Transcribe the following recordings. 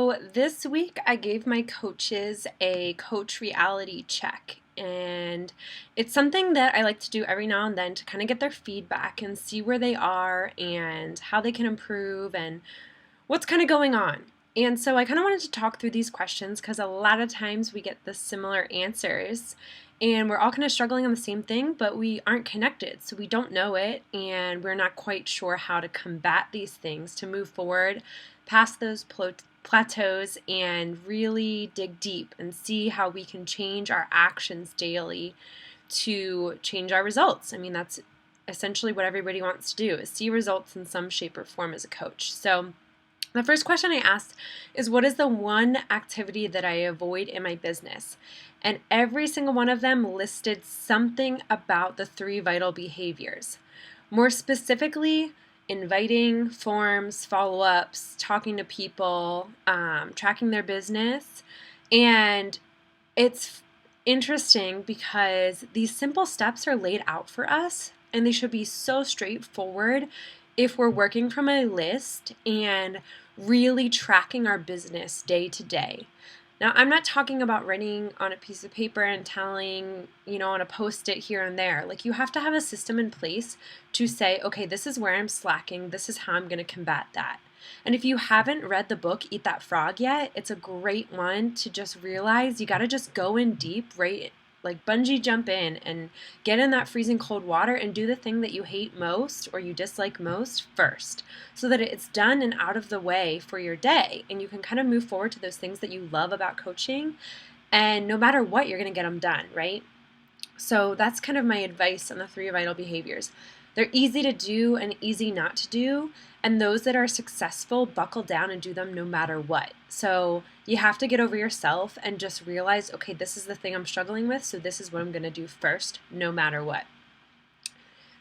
So this week I gave my coaches a coach reality check. And it's something that I like to do every now and then to kind of get their feedback and see where they are and how they can improve and what's kind of going on. And so I kind of wanted to talk through these questions because a lot of times we get the similar answers and we're all kind of struggling on the same thing, but we aren't connected. So we don't know it and we're not quite sure how to combat these things to move forward past those plateaus and really dig deep and see how we can change our actions daily to change our results. I mean, that's essentially what everybody wants to do, is see results in some shape or form as a coach. So the first question I asked is, what is the one activity that I avoid in my business? And every single one of them listed something about the 3 vital behaviors. More specifically, inviting, forms, follow-ups, talking to people, tracking their business. And it's interesting because these simple steps are laid out for us and they should be so straightforward if we're working from a list and really tracking our business day to day. Now, I'm not talking about writing on a piece of paper and telling, on a post-it here and there. Like, you have to have a system in place to say, okay, this is where I'm slacking. This is how I'm going to combat that. And if you haven't read the book, Eat That Frog yet, it's a great one to just realize you got to just go in deep, right? Like bungee jump in and get in that freezing cold water and do the thing that you hate most or you dislike most first so that it's done and out of the way for your day. And you can kind of move forward to those things that you love about coaching. And no matter what, you're going to get them done, right? So that's kind of my advice on the 3 vital behaviors. They're easy to do and easy not to do. And those that are successful buckle down and do them no matter what. So you have to get over yourself and just realize, okay, this is the thing I'm struggling with, so this is what I'm going to do first, no matter what.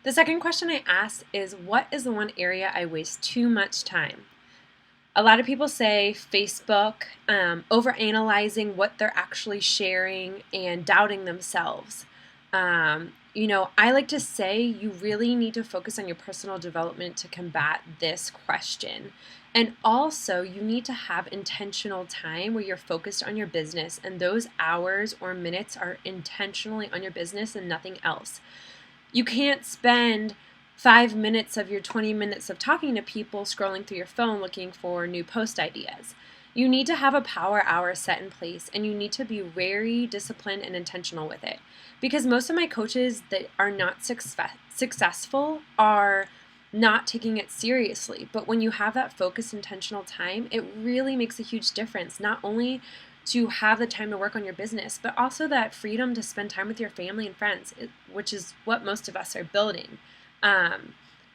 The second question I asked is, what is the one area I waste too much time? A lot of people say Facebook, overanalyzing what they're actually sharing and doubting themselves. I like to say you really need to focus on your personal development to combat this question. And also, you need to have intentional time where you're focused on your business, and those hours or minutes are intentionally on your business and nothing else. You can't spend 5 minutes of your 20 minutes of talking to people scrolling through your phone looking for new post ideas. You need to have a power hour set in place, and you need to be very disciplined and intentional with it. Because most of my coaches that are not successful are not taking it seriously. But when you have that focused, intentional time, it really makes a huge difference, not only to have the time to work on your business, but also that freedom to spend time with your family and friends, which is what most of us are building.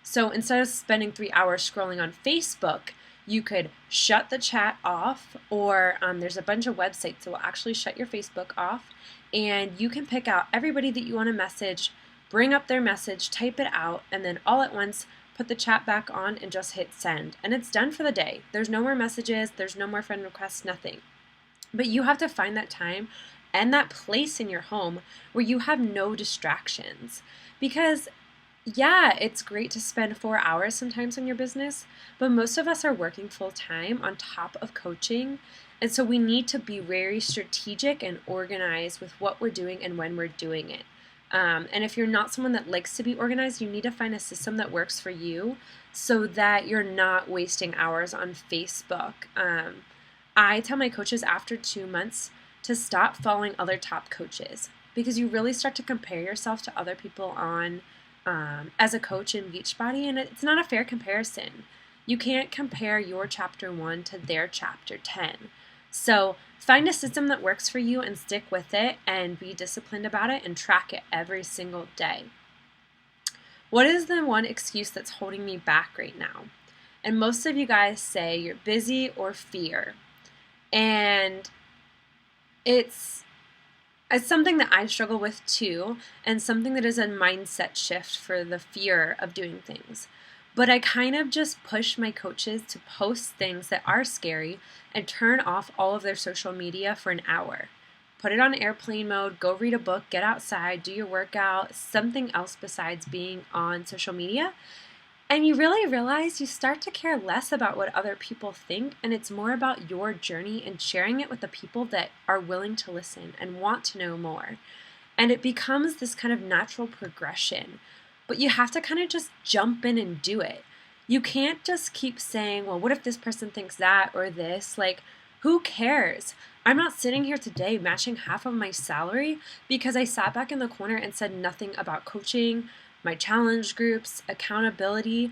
So instead of spending 3 hours scrolling on Facebook, you could shut the chat off, or there's a bunch of websites that will actually shut your Facebook off, and you can pick out everybody that you want to message, bring up their message, type it out, and then all at once put the chat back on and just hit send. And it's done for the day. There's no more messages, there's no more friend requests, nothing. But you have to find that time and that place in your home where you have no distractions. Because yeah, it's great to spend 4 hours sometimes on your business, but most of us are working full time on top of coaching. And so we need to be very strategic and organized with what we're doing and when we're doing it. And if you're not someone that likes to be organized, you need to find a system that works for you so that you're not wasting hours on Facebook. I tell my coaches after 2 months to stop following other top coaches, because you really start to compare yourself to other people on as a coach in Beachbody, and it's not a fair comparison. You can't compare your chapter 1 to their chapter 10. So find a system that works for you and stick with it and be disciplined about it and track it every single day. What is the one excuse that's holding me back right now? And most of you guys say you're busy or fear. And it's something that I struggle with too, and something that is a mindset shift for the fear of doing things. But I kind of just push my coaches to post things that are scary and turn off all of their social media for an hour. Put it on airplane mode, go read a book, get outside, do your workout, something else besides being on social media. And you really realize you start to care less about what other people think, and it's more about your journey and sharing it with the people that are willing to listen and want to know more. And it becomes this kind of natural progression. But you have to kind of just jump in and do it. You can't just keep saying, well, what if this person thinks that or this? Like, who cares? I'm not sitting here today matching half of my salary because I sat back in the corner and said nothing about coaching, my challenge groups, accountability.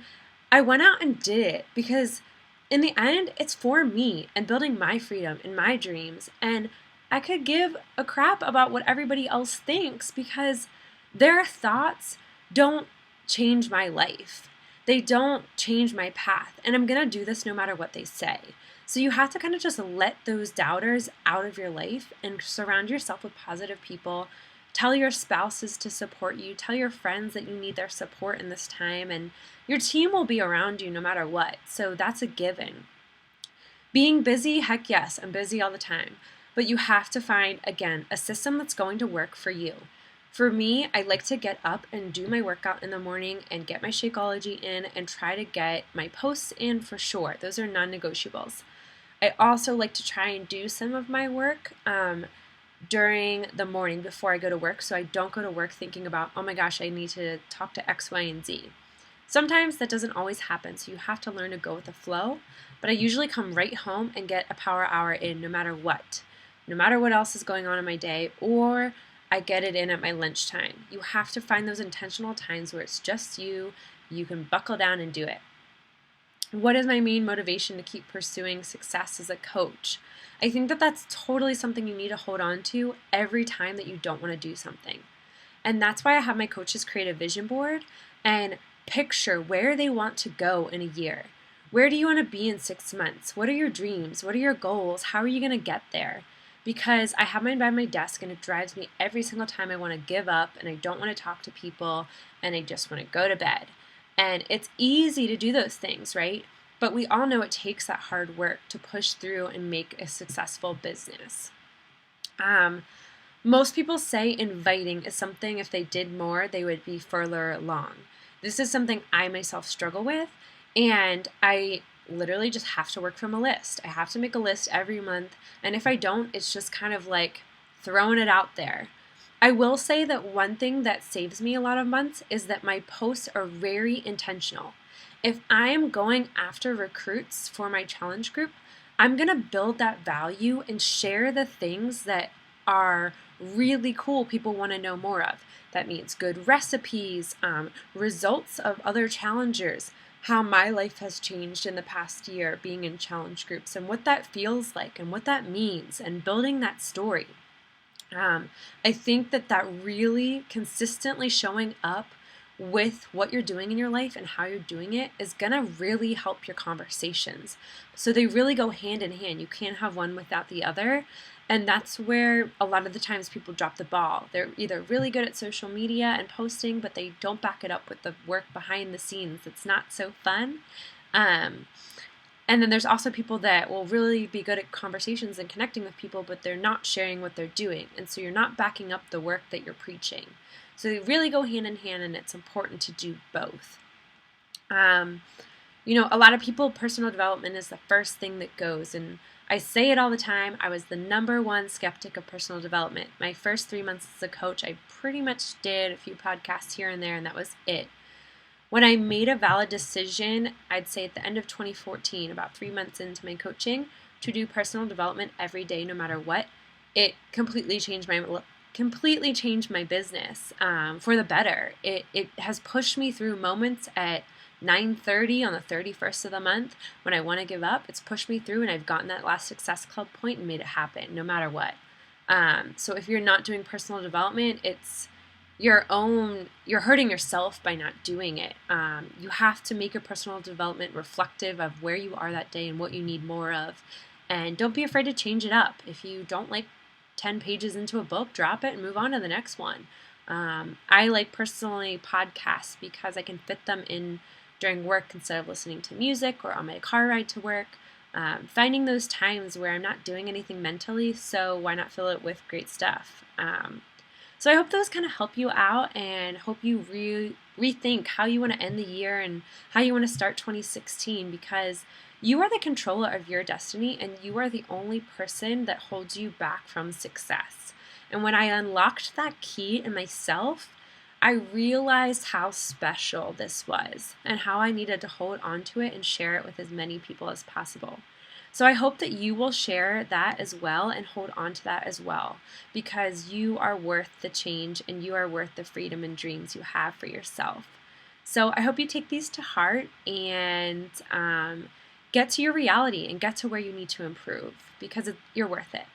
I went out and did it because in the end, it's for me and building my freedom and my dreams. And I could give a crap about what everybody else thinks because their thoughts don't change my life. They don't change my path. And I'm going to do this no matter what they say. So you have to kind of just let those doubters out of your life and surround yourself with positive people. Tell your spouses to support you. Tell your friends that you need their support in this time. And your team will be around you no matter what. So that's a given. Being busy, heck yes, I'm busy all the time. But you have to find, again, a system that's going to work for you. For me, I like to get up and do my workout in the morning and get my Shakeology in and try to get my posts in for sure. Those are non-negotiables. I also like to try and do some of my work during the morning before I go to work, so I don't go to work thinking about, oh my gosh, I need to talk to X, Y, and Z. Sometimes that doesn't always happen, so you have to learn to go with the flow, but I usually come right home and get a power hour in no matter what else is going on in my day, or I get it in at my lunchtime. You have to find those intentional times where it's just you can buckle down and do it. What is my main motivation to keep pursuing success as a coach? I think that that's totally something you need to hold on to every time that you don't want to do something. And that's why I have my coaches create a vision board and picture where they want to go in a year. Where do you want to be in 6 months? What are your dreams? What are your goals? How are you going to get there? Because I have mine by my desk and it drives me every single time I want to give up and I don't want to talk to people and I just want to go to bed. And it's easy to do those things, right? But we all know it takes that hard work to push through and make a successful business. Most people say inviting is something if they did more, they would be further along. This is something I myself struggle with, and I literally just have to work from a list. I have to make a list every month, and if I don't, it's just kind of like throwing it out there. I will say that one thing that saves me a lot of months is that my posts are very intentional. If I am going after recruits for my challenge group, I'm going to build that value and share the things that are really cool people want to know more of. That means good recipes, results of other challengers, how my life has changed in the past year being in challenge groups and what that feels like and what that means and building that story. I think that really consistently showing up with what you're doing in your life and how you're doing it is going to really help your conversations. So they really go hand in hand. You can't have one without the other. And that's where a lot of the times people drop the ball. They're either really good at social media and posting, but they don't back it up with the work behind the scenes. It's not so fun. And then there's also people that will really be good at conversations and connecting with people, but they're not sharing what they're doing. And so you're not backing up the work that you're preaching. So they really go hand in hand, and it's important to do both. A lot of people, personal development is the first thing that goes. And I say it all the time, I was the number one skeptic of personal development. My first 3 months as a coach, I pretty much did a few podcasts here and there, and that was it. When I made a valid decision, I'd say at the end of 2014, about 3 months into my coaching, to do personal development every day, no matter what, it completely changed my business for the better. It has pushed me through moments at 9:30 on the 31st of the month when I want to give up. It's pushed me through, and I've gotten that last Success Club point and made it happen, no matter what. So if you're not doing personal development, you're hurting yourself by not doing it. You have to make your personal development reflective of where you are that day and what you need more of. And don't be afraid to change it up. If you don't like 10 pages into a book, drop it and move on to the next one. I like personally podcasts because I can fit them in during work instead of listening to music or on my car ride to work. Finding those times where I'm not doing anything mentally, so why not fill it with great stuff? So I hope those kind of help you out, and hope you rethink how you want to end the year and how you want to start 2016, because you are the controller of your destiny and you are the only person that holds you back from success. And when I unlocked that key in myself, I realized how special this was and how I needed to hold on to it and share it with as many people as possible. So I hope that you will share that as well and hold on to that as well, because you are worth the change and you are worth the freedom and dreams you have for yourself. So I hope you take these to heart and get to your reality and get to where you need to improve, because you're worth it.